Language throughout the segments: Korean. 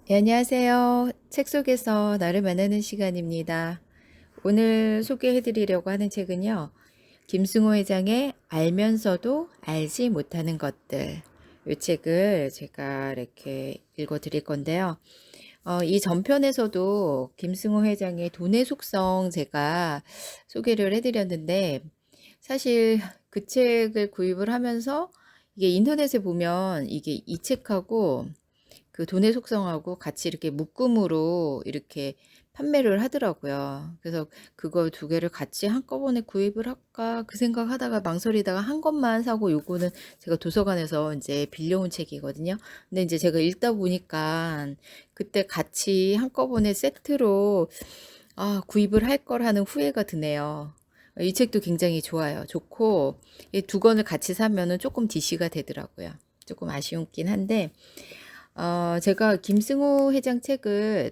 네, 안녕하세요. 책 속에서 나를 만나는 시간입니다. 오늘 소개해 드리려고 하는 책은요. 김승호 회장의 알면서도 알지 못하는 것들. 이 책을 제가 이렇게 읽어 드릴 건데요. 이 전편에서도 김승호 회장의 돈의 속성 제가 소개를 해 드렸는데 사실 그 책을 구입을 하면서 이게 인터넷에 보면 이게 이 책하고 그 돈의 속성하고 같이 이렇게 묶음으로 이렇게 판매를 하더라고요. 그래서 그거 두 개를 같이 한꺼번에 구입을 할까 그 생각하다가 망설이다가 한 것만 사고 요거는 제가 도서관에서 인제 빌려온 책이거든요. 근데 인제 제가 읽다 보니까 그때 같이 한꺼번에 세트로 구입을 할 걸 하는 후회가 드네요. 이 책도 굉장히 좋아요. 좋고 이 두 권을 같이 사면은 쪼끔 DC가 되더라고요. 쪼끔 아쉬웠긴 한데 제가 김승호 회장 책을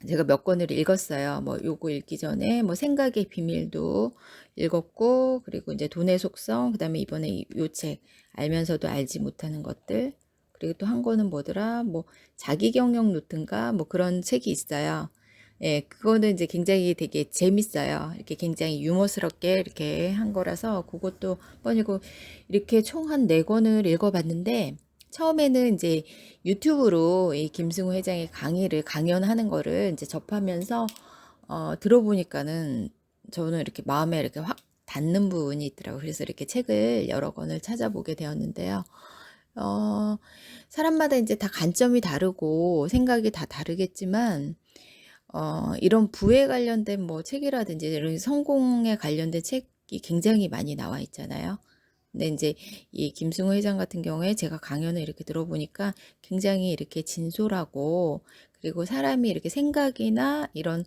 제가 몇 권을 읽었어요. 뭐 요거 읽기 전에 뭐 생각의 비밀도 읽었고 그리고 이제 돈의 속성 그다음에 이번에 요 책 알면서도 알지 못하는 것들 그리고 또 한 권은 뭐더라? 뭐 자기경영 노트인가 뭐 그런 책이 있어요. 예, 그거는 이제 굉장히 되게 재밌어요. 이렇게 굉장히 유머스럽게 이렇게 한 거라서 그것도 뻔히고 이렇게 총 한 네 권을 읽어봤는데 처음에는 이제 유튜브로 이 김승우 회장의 강의를 강연하는 거를 이제 접하면서 들어보니까는 저는 이렇게 마음에 이렇게 확 닿는 부분이 있더라고요. 그래서 이렇게 책을 여러 권을 찾아보게 되었는데요. 어, 사람마다 이제 다 관점이 다르고 생각이 다 다르겠지만 이런 부에 관련된 뭐 책이라든지 이런 성공에 관련된 책이 굉장히 많이 나와 있잖아요. 근데 이제 이 김승호 회장 같은 경우에 제가 강연을 이렇게 들어보니까 굉장히 이렇게 진솔하고 그리고 사람이 이렇게 생각이나 이런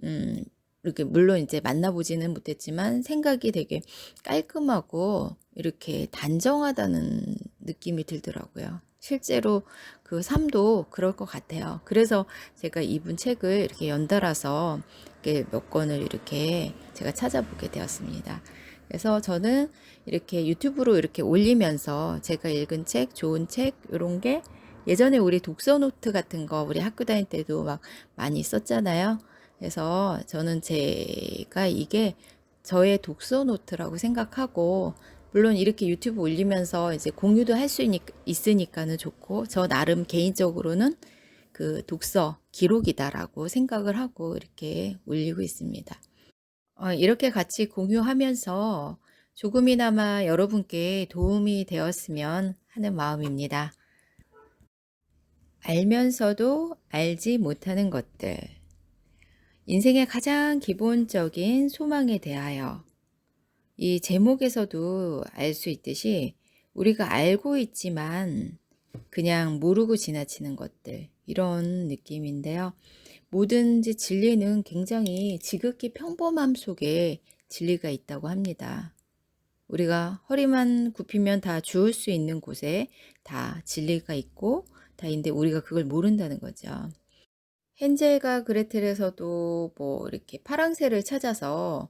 음 이렇게 물론 이제 만나보지는 못했지만 생각이 되게 깔끔하고 이렇게 단정하다는 느낌이 들더라고요. 실제로 그 삶도 그럴 것 같아요. 그래서 제가 이분 책을 이렇게 연달아서 이렇게 몇 권을 이렇게 제가 찾아보게 되었습니다. 그래서 저는 이렇게 유튜브로 이렇게 올리면서 제가 읽은 책, 좋은 책, 이런 게 예전에 우리 독서 노트 같은 거 우리 학교 다닐 때도 막 많이 썼잖아요. 그래서 저는 제가 이게 저의 독서 노트라고 생각하고 물론 이렇게 유튜브 올리면서 이제 공유도 할 수 있으니까는 좋고 저 나름 개인적으로는 그 독서 기록이다라고 생각을 하고 이렇게 올리고 있습니다. 이렇게 같이 공유하면서 조금이나마 여러분께 도움이 되었으면 하는 마음입니다. 알면서도 알지 못하는 것들. 인생의 가장 기본적인 소망에 대하여 이 제목에서도 알 수 있듯이 우리가 알고 있지만 그냥 모르고 지나치는 것들 이런 느낌인데요. 뭐든지 진리는 굉장히 지극히 평범함 속에 진리가 있다고 합니다. 우리가 허리만 굽히면 다 주울 수 있는 곳에 다 진리가 있고 다 있는데 우리가 그걸 모른다는 거죠. 헨젤과 그레텔에서도 뭐 이렇게 파랑새를 찾아서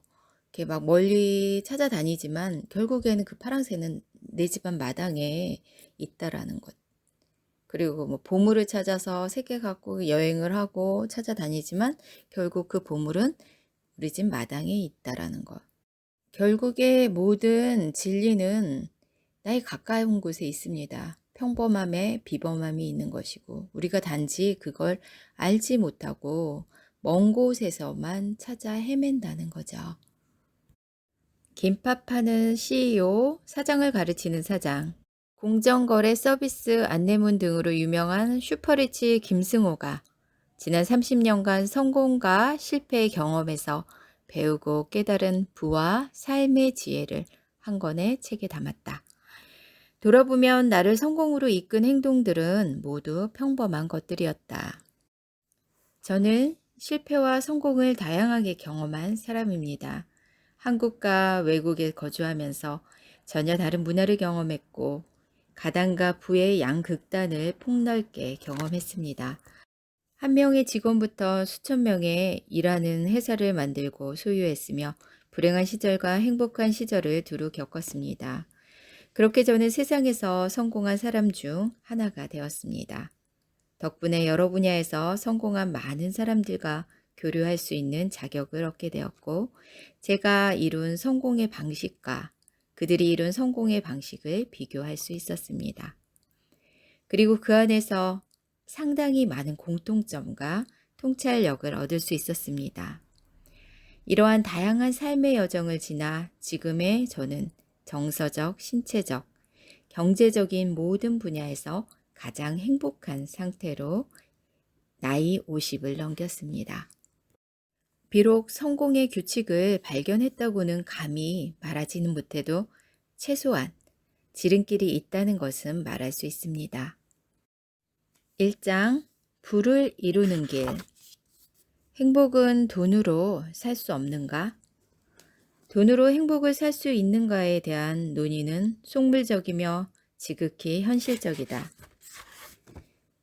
이렇게 막 멀리 찾아다니지만 결국에는 그 파랑새는 내 집안 마당에 있다라는 것. 그리고 뭐 보물을 찾아서 세계 갖고 여행을 하고 찾아다니지만 결국 그 보물은 우리 집 마당에 있다라는 것. 결국에 모든 진리는 나의 가까운 곳에 있습니다. 평범함에 비범함이 있는 것이고 우리가 단지 그걸 알지 못하고 먼 곳에서만 찾아 헤맨다는 거죠. 김밥 파는 CEO, 사장을 가르치는 사장, 공정거래 서비스 안내문 등으로 유명한 슈퍼리치 김승호가 지난 30년간 성공과 실패의 경험에서 배우고 깨달은 부와 삶의 지혜를 한 권의 책에 담았다. 돌아보면 나를 성공으로 이끈 행동들은 모두 평범한 것들이었다. 저는 실패와 성공을 다양하게 경험한 사람입니다. 한국과 외국에 거주하면서 전혀 다른 문화를 경험했고 가당과 부의 양극단을 폭넓게 경험했습니다. 한 명의 직원부터 수천 명의 일하는 회사를 만들고 소유했으며 불행한 시절과 행복한 시절을 두루 겪었습니다. 그렇게 저는 세상에서 성공한 사람 중 하나가 되었습니다. 덕분에 여러 분야에서 성공한 많은 사람들과 교류할 수 있는 자격을 얻게 되었고, 제가 이룬 성공의 방식과 그들이 이룬 성공의 방식을 비교할 수 있었습니다. 그리고 그 안에서 상당히 많은 공통점과 통찰력을 얻을 수 있었습니다. 이러한 다양한 삶의 여정을 지나 지금의 저는 정서적, 신체적, 경제적인 모든 분야에서 가장 행복한 상태로 나이 50을 넘겼습니다. 비록 성공의 규칙을 발견했다고는 감히 말하지는 못해도 최소한 지름길이 있다는 것은 말할 수 있습니다. 1장 부를 이루는 길. 행복은 돈으로 살 수 없는가? 돈으로 행복을 살 수 있는가에 대한 논의는 속물적이며 지극히 현실적이다.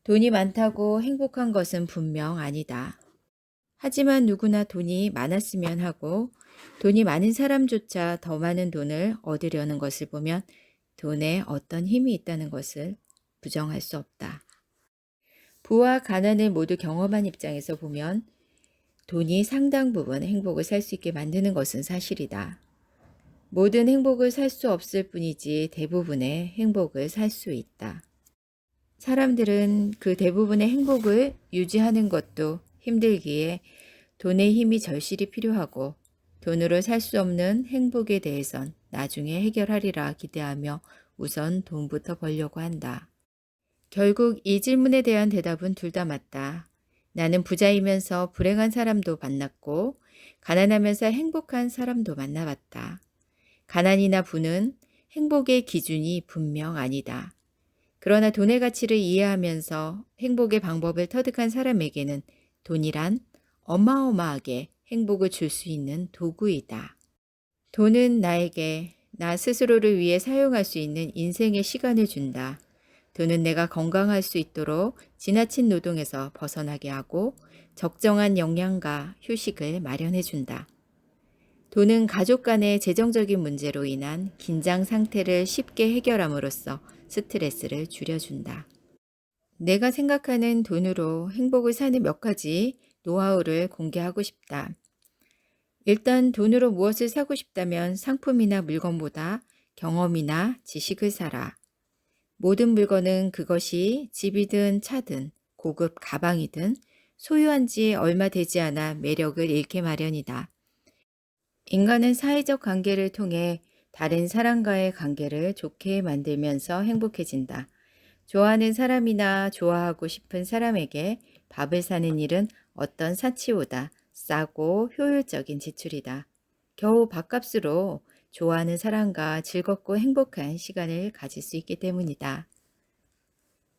돈이 많다고 행복한 것은 분명 아니다. 하지만 누구나 돈이 많았으면 하고 돈이 많은 사람조차 더 많은 돈을 얻으려는 것을 보면 돈에 어떤 힘이 있다는 것을 부정할 수 없다. 부와 가난을 모두 경험한 입장에서 보면 돈이 상당 부분 행복을 살 수 있게 만드는 것은 사실이다. 모든 행복을 살 수 없을 뿐이지 대부분의 행복을 살 수 있다. 사람들은 그 대부분의 행복을 유지하는 것도 힘들기에 돈의 힘이 절실히 필요하고 돈으로 살 수 없는 행복에 대해선 나중에 해결하리라 기대하며 우선 돈부터 벌려고 한다. 결국 이 질문에 대한 대답은 둘 다 맞다. 나는 부자이면서 불행한 사람도 만났고 가난하면서 행복한 사람도 만나봤다. 가난이나 부는 행복의 기준이 분명 아니다. 그러나 돈의 가치를 이해하면서 행복의 방법을 터득한 사람에게는 돈이란 어마어마하게 행복을 줄 수 있는 도구이다. 돈은 나에게 나 스스로를 위해 사용할 수 있는 인생의 시간을 준다. 돈은 내가 건강할 수 있도록 지나친 노동에서 벗어나게 하고 적정한 영양과 휴식을 마련해 준다. 돈은 가족 간의 재정적인 문제로 인한 긴장 상태를 쉽게 해결함으로써 스트레스를 줄여준다. 내가 생각하는 돈으로 행복을 사는 몇 가지 노하우를 공개하고 싶다. 일단 돈으로 무엇을 사고 싶다면 상품이나 물건보다 경험이나 지식을 사라. 모든 물건은 그것이 집이든 차든 고급 가방이든 소유한 지 얼마 되지 않아 매력을 잃게 마련이다. 인간은 사회적 관계를 통해 다른 사람과의 관계를 좋게 만들면서 행복해진다. 좋아하는 사람이나 좋아하고 싶은 사람에게 밥을 사는 일은 어떤 사치보다 싸고 효율적인 지출이다. 겨우 밥값으로 좋아하는 사람과 즐겁고 행복한 시간을 가질 수 있기 때문이다.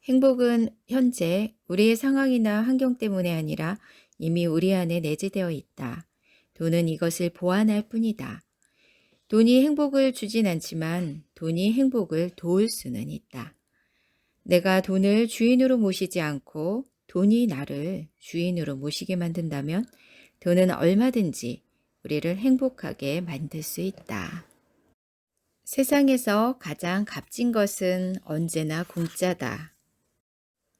행복은 현재 우리의 상황이나 환경 때문에 아니라 이미 우리 안에 내재되어 있다. 돈은 이것을 보완할 뿐이다. 돈이 행복을 주진 않지만 돈이 행복을 도울 수는 있다. 내가 돈을 주인으로 모시지 않고 돈이 나를 주인으로 모시게 만든다면 돈은 얼마든지 우리를 행복하게 만들 수 있다. 세상에서 가장 값진 것은 언제나 공짜다.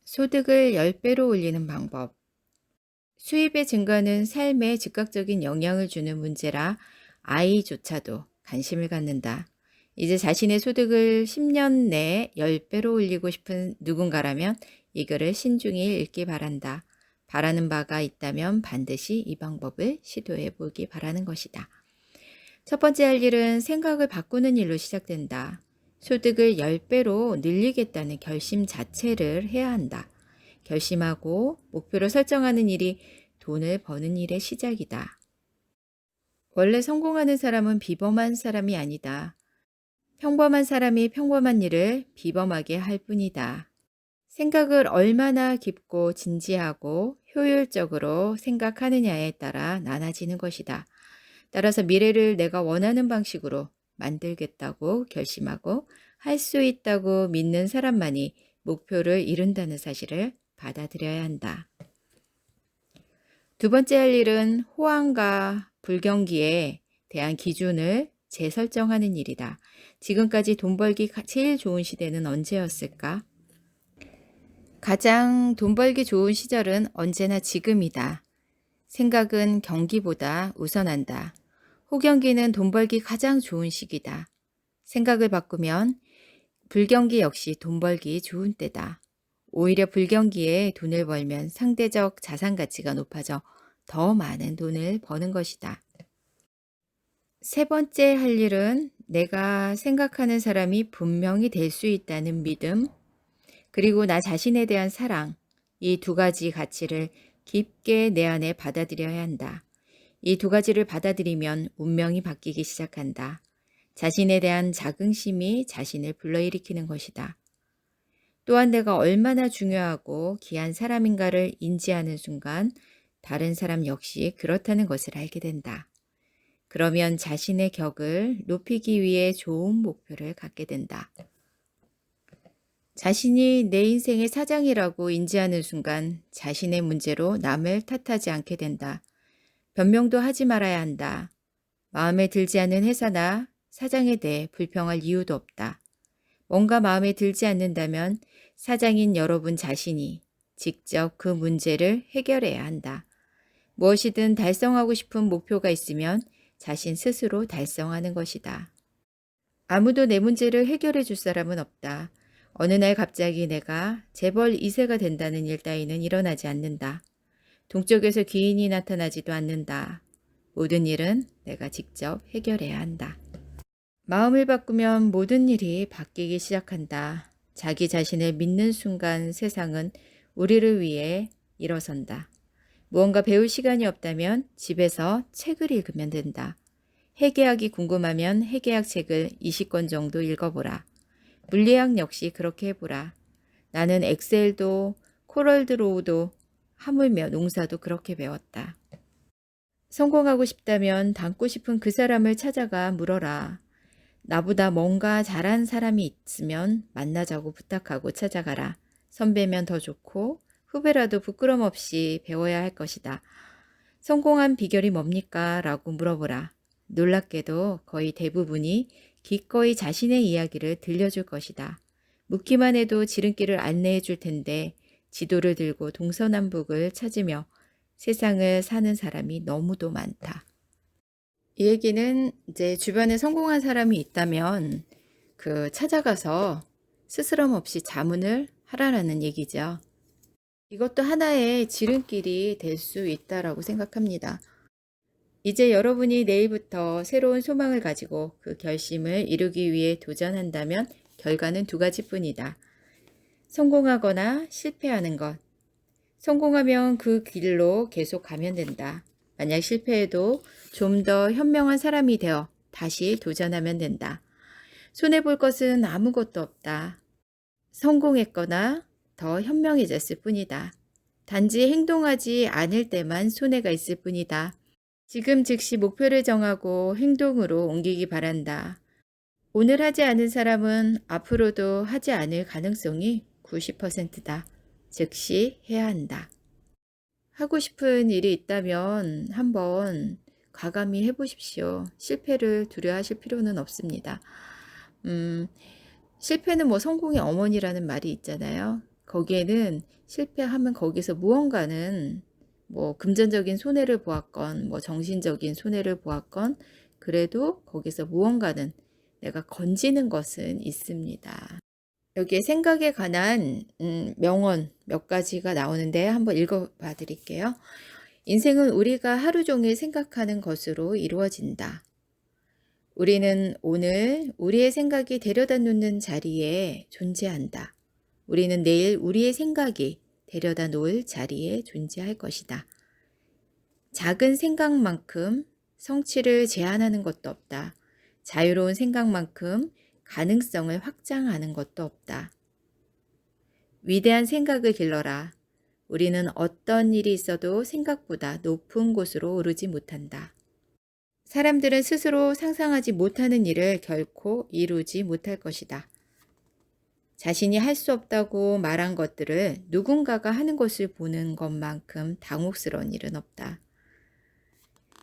소득을 10배로 올리는 방법. 수입의 증가는 삶에 즉각적인 영향을 주는 문제라 아이조차도 관심을 갖는다. 이제 자신의 소득을 10년 내에 10배로 올리고 싶은 누군가라면 이 글을 신중히 읽기 바란다. 바라는 바가 있다면 반드시 이 방법을 시도해 보기 바라는 것이다. 첫 번째 할 일은 생각을 바꾸는 일로 시작된다. 소득을 10배로 늘리겠다는 결심 자체를 해야 한다. 결심하고 목표를 설정하는 일이 돈을 버는 일의 시작이다. 원래 성공하는 사람은 비범한 사람이 아니다. 평범한 사람이 평범한 일을 비범하게 할 뿐이다. 생각을 얼마나 깊고 진지하고 효율적으로 생각하느냐에 따라 나눠지는 것이다. 따라서 미래를 내가 원하는 방식으로 만들겠다고 결심하고 할 수 있다고 믿는 사람만이 목표를 이룬다는 사실을 받아들여야 한다. 두 번째 할 일은 호황과 불경기에 대한 기준을 재설정하는 일이다. 지금까지 돈 벌기 제일 좋은 시대는 언제였을까? 가장 돈 벌기 좋은 시절은 언제나 지금이다. 생각은 경기보다 우선한다. 호경기는 돈 벌기 가장 좋은 시기다. 생각을 바꾸면 불경기 역시 돈 벌기 좋은 때다. 오히려 불경기에 돈을 벌면 상대적 자산 가치가 높아져 더 많은 돈을 버는 것이다. 세 번째 할 일은 내가 생각하는 사람이 분명히 될 수 있다는 믿음, 그리고 나 자신에 대한 사랑, 이 두 가지 가치를 깊게 내 안에 받아들여야 한다. 이 두 가지를 받아들이면 운명이 바뀌기 시작한다. 자신에 대한 자긍심이 자신을 불러일으키는 것이다. 또한 내가 얼마나 중요하고 귀한 사람인가를 인지하는 순간 다른 사람 역시 그렇다는 것을 알게 된다. 그러면 자신의 격을 높이기 위해 좋은 목표를 갖게 된다. 자신이 내 인생의 사장이라고 인지하는 순간 자신의 문제로 남을 탓하지 않게 된다. 변명도 하지 말아야 한다. 마음에 들지 않는 회사나 사장에 대해 불평할 이유도 없다. 뭔가 마음에 들지 않는다면 사장인 여러분 자신이 직접 그 문제를 해결해야 한다. 무엇이든 달성하고 싶은 목표가 있으면 자신 스스로 달성하는 것이다. 아무도 내 문제를 해결해 줄 사람은 없다. 어느 날 갑자기 내가 재벌 2세가 된다는 일 따위는 일어나지 않는다. 동쪽에서 귀인이 나타나지도 않는다. 모든 일은 내가 직접 해결해야 한다. 마음을 바꾸면 모든 일이 바뀌기 시작한다. 자기 자신을 믿는 순간 세상은 우리를 위해 일어선다. 무언가 배울 시간이 없다면 집에서 책을 읽으면 된다. 회계학이 궁금하면 회계학 책을 20권 정도 읽어보라. 물리학 역시 그렇게 해보라. 나는 엑셀도 코럴드로우도 하물며 농사도 그렇게 배웠다. 성공하고 싶다면 닮고 싶은 그 사람을 찾아가 물어라. 나보다 뭔가 잘한 사람이 있으면 만나자고 부탁하고 찾아가라. 선배면 더 좋고 후배라도 부끄럼 없이 배워야 할 것이다. 성공한 비결이 뭡니까? 라고 물어보라. 놀랍게도 거의 대부분이 기꺼이 자신의 이야기를 들려줄 것이다. 묻기만 해도 지름길을 안내해 줄 텐데 지도를 들고 동서남북을 찾으며 세상을 사는 사람이 너무도 많다. 이 얘기는 이제 주변에 성공한 사람이 있다면 찾아가서 스스럼 없이 자문을 하라는 얘기죠. 이것도 하나의 지름길이 될 수 있다라고 생각합니다. 이제 여러분이 내일부터 새로운 소망을 가지고 그 결심을 이루기 위해 도전한다면 결과는 두 가지뿐이다. 성공하거나 실패하는 것. 성공하면 그 길로 계속 가면 된다. 만약 실패해도 좀 더 현명한 사람이 되어 다시 도전하면 된다. 손해볼 것은 아무것도 없다. 성공했거나 더 현명해졌을 뿐이다. 단지 행동하지 않을 때만 손해가 있을 뿐이다. 지금 즉시 목표를 정하고 행동으로 옮기기 바란다. 오늘 하지 않은 사람은 앞으로도 하지 않을 가능성이 90%다. 즉시 해야 한다. 하고 싶은 일이 있다면 한번 과감히 해보십시오. 실패를 두려워하실 필요는 없습니다. 실패는 뭐 성공의 어머니라는 말이 있잖아요. 거기에는 실패하면 거기서 무언가는 뭐 금전적인 손해를 보았건 뭐 정신적인 손해를 보았건 그래도 거기서 무언가는 내가 건지는 것은 있습니다. 여기에 생각에 관한 명언 몇 가지가 나오는데 한번 읽어봐 드릴게요. 인생은 우리가 하루 종일 생각하는 것으로 이루어진다. 우리는 오늘 우리의 생각이 데려다 놓는 자리에 존재한다. 우리는 내일 우리의 생각이 데려다 놓을 자리에 존재할 것이다. 작은 생각만큼 성취를 제한하는 것도 없다. 자유로운 생각만큼 가능성을 확장하는 것도 없다. 위대한 생각을 길러라. 우리는 어떤 일이 있어도 생각보다 높은 곳으로 오르지 못한다. 사람들은 스스로 상상하지 못하는 일을 결코 이루지 못할 것이다. 자신이 할 수 없다고 말한 것들을 누군가가 하는 것을 보는 것만큼 당혹스러운 일은 없다.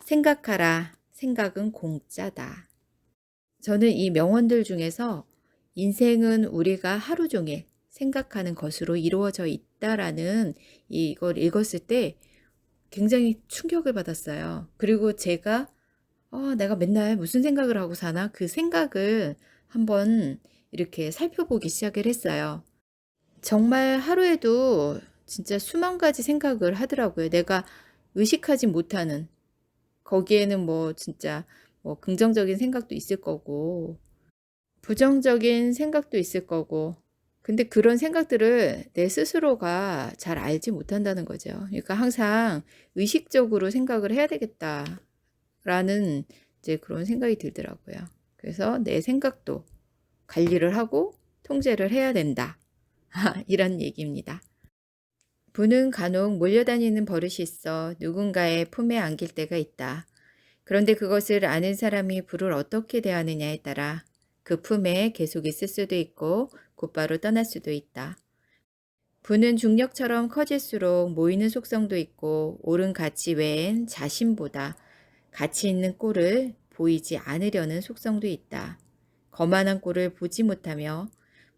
생각하라. 생각은 공짜다. 저는 이 명언들 중에서 인생은 우리가 하루 종일 생각하는 것으로 이루어져 있다라는 이걸 읽었을 때 굉장히 충격을 받았어요. 그리고 제가 내가 맨날 무슨 생각을 하고 사나? 그 생각을 한번 이렇게 살펴보기 시작을 했어요. 정말 하루에도 진짜 수만 가지 생각을 하더라고요. 내가 의식하지 못하는. 거기에는 뭐 진짜 뭐 긍정적인 생각도 있을 거고, 부정적인 생각도 있을 거고. 근데 그런 생각들을 내 스스로가 잘 알지 못한다는 거죠. 그러니까 항상 의식적으로 생각을 해야 되겠다라는 이제 그런 생각이 들더라고요. 그래서 내 생각도 관리를 하고 통제를 해야 된다. 이런 얘기입니다. 부는 간혹 몰려다니는 버릇이 있어 누군가의 품에 안길 때가 있다. 그런데 그것을 아는 사람이 부를 어떻게 대하느냐에 따라 그 품에 계속 있을 수도 있고 곧바로 떠날 수도 있다. 부는 중력처럼 커질수록 모이는 속성도 있고 옳은 가치 외엔 자신보다 가치 있는 꼴을 보이지 않으려는 속성도 있다. 거만한 꼴을 보지 못하며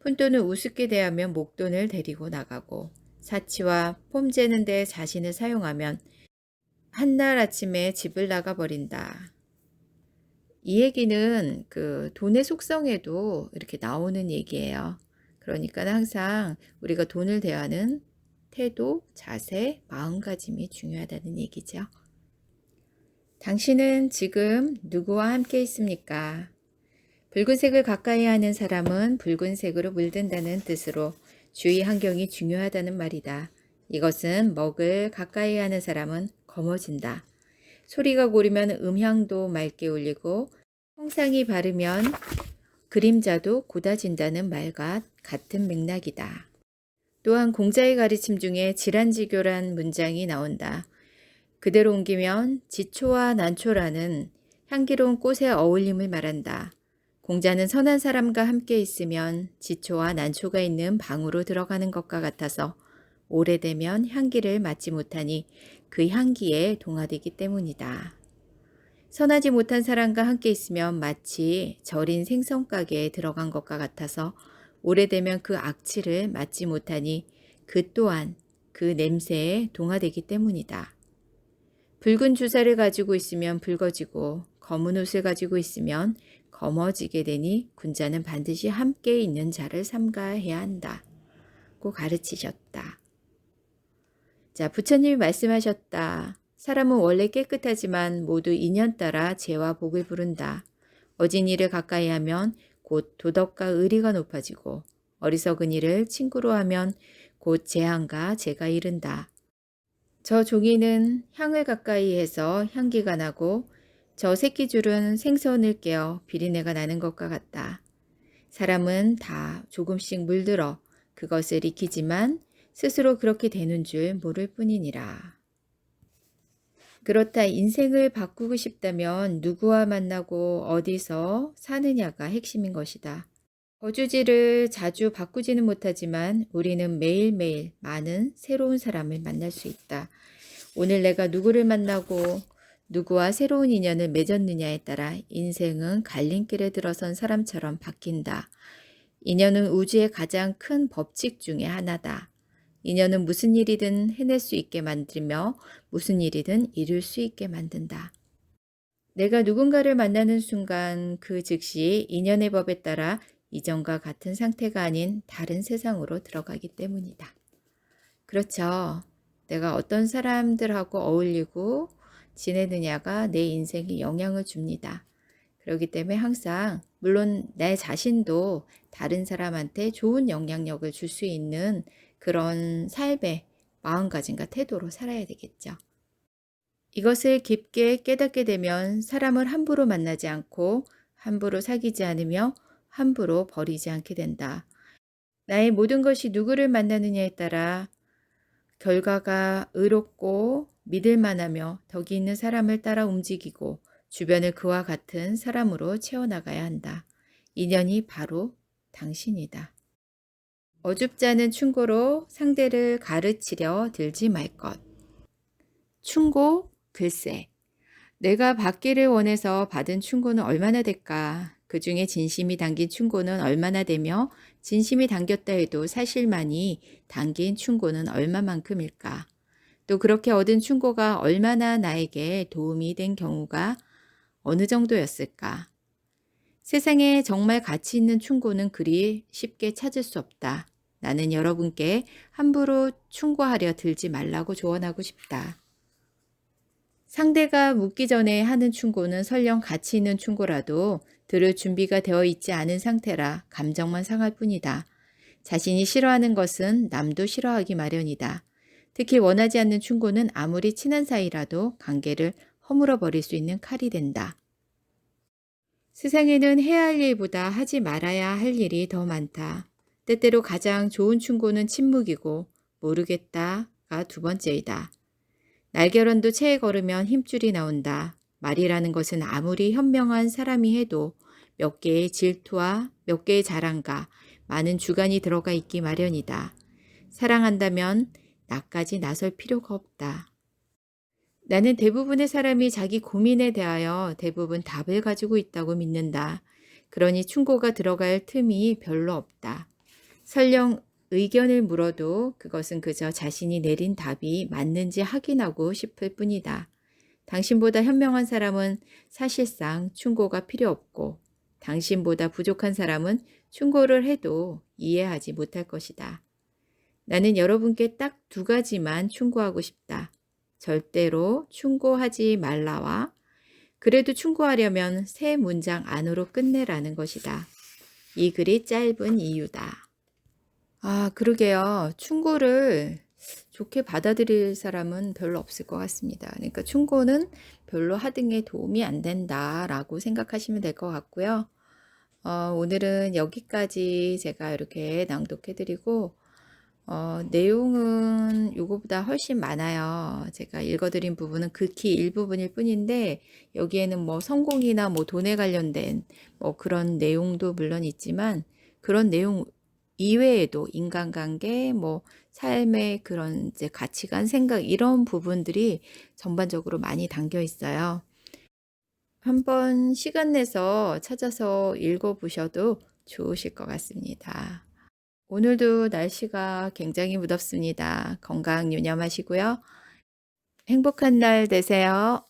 푼돈을 우습게 대하면 목돈을 데리고 나가고 사치와 폼재는 데 자신을 사용하면 한날 아침에 집을 나가버린다. 이 얘기는 그 돈의 속성에도 이렇게 나오는 얘기예요. 그러니까 항상 우리가 돈을 대하는 태도, 자세, 마음가짐이 중요하다는 얘기죠. 당신은 지금 누구와 함께 있습니까? 붉은색을 가까이 하는 사람은 붉은색으로 물든다는 뜻으로 주위 환경이 중요하다는 말이다. 이것은 먹을 가까이 하는 사람은 검어진다. 소리가 고르면 음향도 맑게 울리고 형상이 바르면 그림자도 고다진다는 말과 같은 맥락이다. 또한 공자의 가르침 중에 질환지교란 문장이 나온다. 그대로 옮기면 지초와 난초라는 향기로운 꽃의 어울림을 말한다. 공자는 선한 사람과 함께 있으면 지초와 난초가 있는 방으로 들어가는 것과 같아서 오래되면 향기를 맡지 못하니 그 향기에 동화되기 때문이다. 선하지 못한 사람과 함께 있으면 마치 절인 생선가게에 들어간 것과 같아서 오래되면 그 악취를 맡지 못하니 그 또한 그 냄새에 동화되기 때문이다. 붉은 주사를 가지고 있으면 붉어지고 검은 옷을 가지고 있으면 검어지게 되니 군자는 반드시 함께 있는 자를 삼가해야 한다고 가르치셨다. 자, 부처님이 말씀하셨다. 사람은 원래 깨끗하지만 모두 인연 따라 죄와 복을 부른다. 어진 이를 가까이 하면 곧 도덕과 의리가 높아지고 어리석은 이를 친구로 하면 곧 재앙과 죄가 이른다. 저 종이는 향을 가까이 해서 향기가 나고 저 새끼줄은 생선을 깨어 비린내가 나는 것과 같다. 사람은 다 조금씩 물들어 그것을 익히지만 스스로 그렇게 되는 줄 모를 뿐이니라. 그렇다 인생을 바꾸고 싶다면 누구와 만나고 어디서 사느냐가 핵심인 것이다. 거주지를 자주 바꾸지는 못하지만 우리는 매일매일 많은 새로운 사람을 만날 수 있다. 오늘 내가 누구를 만나고 누구와 새로운 인연을 맺었느냐에 따라 인생은 갈림길에 들어선 사람처럼 바뀐다. 인연은 우주의 가장 큰 법칙 중에 하나다. 인연은 무슨 일이든 해낼 수 있게 만들며 무슨 일이든 이룰 수 있게 만든다. 내가 누군가를 만나는 순간 그 즉시 인연의 법에 따라 이전과 같은 상태가 아닌 다른 세상으로 들어가기 때문이다. 그렇죠. 내가 어떤 사람들하고 어울리고 지내느냐가 내 인생에 영향을 줍니다. 그렇기 때문에 항상 물론 내 자신도 다른 사람한테 좋은 영향력을 줄 수 있는 그런 삶의 마음가짐과 태도로 살아야 되겠죠. 이것을 깊게 깨닫게 되면 사람을 함부로 만나지 않고 함부로 사귀지 않으며 함부로 버리지 않게 된다. 나의 모든 것이 누구를 만나느냐에 따라 결과가 의롭고 믿을 만하며 덕이 있는 사람을 따라 움직이고 주변을 그와 같은 사람으로 채워나가야 한다. 인연이 바로 당신이다. 어줍지 않은 충고로 상대를 가르치려 들지 말 것. 충고? 글쎄. 내가 받기를 원해서 받은 충고는 얼마나 될까? 그 중에 진심이 담긴 충고는 얼마나 되며 진심이 담겼다 해도 사실만이 담긴 충고는 얼마만큼일까? 또 그렇게 얻은 충고가 얼마나 나에게 도움이 된 경우가 어느 정도였을까? 세상에 정말 가치 있는 충고는 그리 쉽게 찾을 수 없다. 나는 여러분께 함부로 충고하려 들지 말라고 조언하고 싶다. 상대가 묻기 전에 하는 충고는 설령 가치 있는 충고라도 들을 준비가 되어 있지 않은 상태라 감정만 상할 뿐이다. 자신이 싫어하는 것은 남도 싫어하기 마련이다. 특히 원하지 않는 충고는 아무리 친한 사이라도 관계를 허물어 버릴 수 있는 칼이 된다. 세상에는 해야 할 일보다 하지 말아야 할 일이 더 많다. 때때로 가장 좋은 충고는 침묵이고 모르겠다가 두 번째이다. 날결혼도 체에 걸으면 힘줄이 나온다. 말이라는 것은 아무리 현명한 사람이 해도 몇 개의 질투와 몇 개의 자랑과 많은 주관이 들어가 있기 마련이다. 사랑한다면 나까지 나설 필요가 없다. 나는 대부분의 사람이 자기 고민에 대하여 대부분 답을 가지고 있다고 믿는다. 그러니 충고가 들어갈 틈이 별로 없다. 설령 의견을 물어도 그것은 그저 자신이 내린 답이 맞는지 확인하고 싶을 뿐이다. 당신보다 현명한 사람은 사실상 충고가 필요 없고 당신보다 부족한 사람은 충고를 해도 이해하지 못할 것이다. 나는 여러분께 딱 두 가지만 충고하고 싶다. 절대로 충고하지 말라와 그래도 충고하려면 세 문장 안으로 끝내라는 것이다. 이 글이 짧은 이유다. 그러게요. 충고를 좋게 받아들일 사람은 별로 없을 것 같습니다. 그러니까 충고는 별로 하등에 도움이 안 된다라고 생각하시면 될 것 같고요. 오늘은 여기까지 제가 이렇게 낭독해드리고 내용은 요거보다 훨씬 많아요. 제가 읽어드린 부분은 극히 일부분일 뿐인데 여기에는 뭐 성공이나 뭐 돈에 관련된 뭐 그런 내용도 물론 있지만 그런 내용 이외에도 인간관계, 뭐 삶의 그런 이제 가치관, 생각 이런 부분들이 전반적으로 많이 담겨 있어요. 한번 시간 내서 찾아서 읽어보셔도 좋으실 것 같습니다. 오늘도 날씨가 굉장히 무덥습니다. 건강 유념하시고요. 행복한 날 되세요.